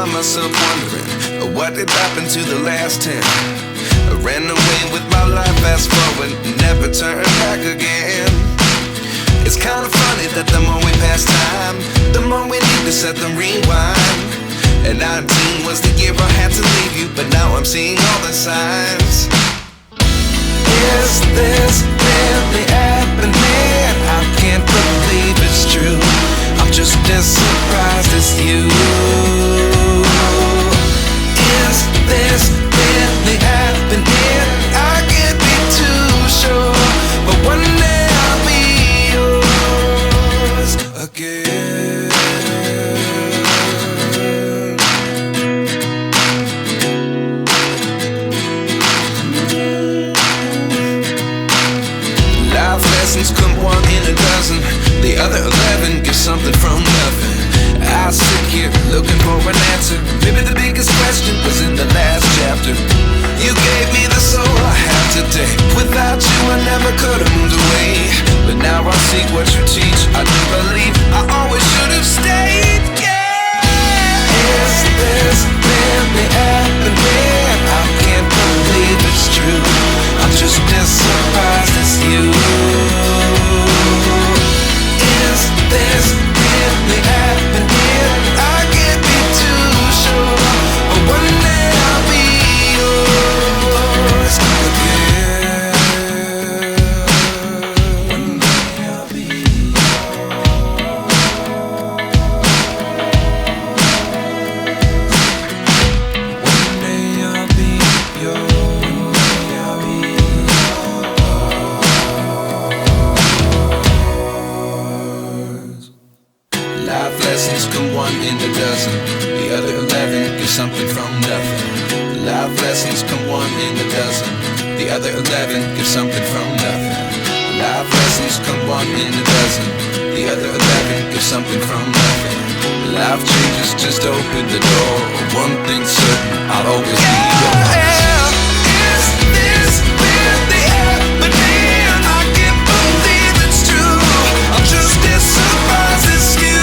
find myself wondering, what did happen to the last 10? I ran away with my life, fast forward, never turn back again. It's kind of funny that the more we pass time, the more we need to set them rewind. And 19 was the year I had to leave you, but now I'm seeing all the signs. Is this really happening? I can't believe it's true. I'm just as surprised as you. Is this really happening? I can't be too sure, but one day I'll be yours again. Life lessons come one in a dozen. The other 11 get something from nothing. I sit here looking for an answer. Maybe the biggest question was in the last chapter. You gave me the soul I have today. Without you I never could have moved away. But now I see what you teach. I do believe I always should have stayed. Yeah. Is this really happening? I can't believe it's true. I'm just as surprised as you. Is this really happening? I can't be too sure, but one day I'll be yours again. One day I'll be yours. One day I'll be yours. Life lessons come one in a dozen. The other 11 get something from nothing. Life lessons come one in a dozen. The other 11 get something from nothing. Life lessons come one in a dozen. The other 11 get something from nothing. Life changes just open the door. One thing's certain, I'll always be yours. Is this really happening? I can't believe it's true. I'm just as surprised as you.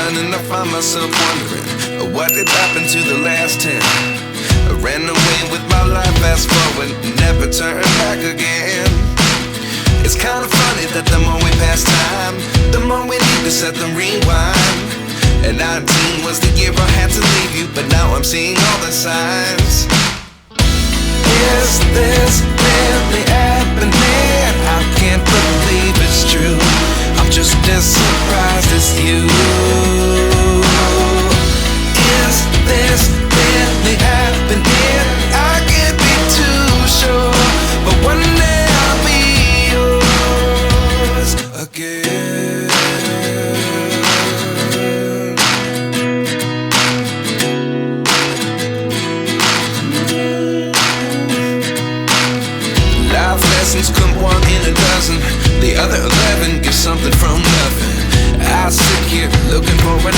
And I find myself wondering, what did happen to the last 10? I ran away with my life, fast forward, never turn back again. It's kind of funny that the more we pass time, the more we need to set them rewind. And 19 was the year I had to leave you, but now I'm seeing all the signs. Is this really happening? I can't believe it's true. I'm just as surprised as you. Is this really happening? I can't be too sure, but one day I'll be yours again. Life lessons come one in a dozen. The other 11 get something from nothing. I sit here looking for an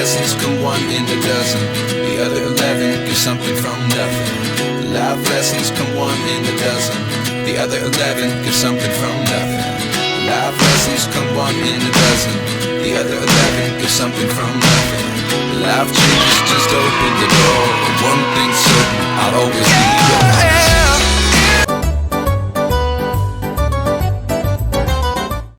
lessons come one in a dozen. The other 11 get something from nothing. Life lessons come one in a dozen. The other 11 get something from nothing. Life lessons come one in a dozen. The other 11 get something from nothing. Life changes just open the door. One thing's certain, I'll always be yours.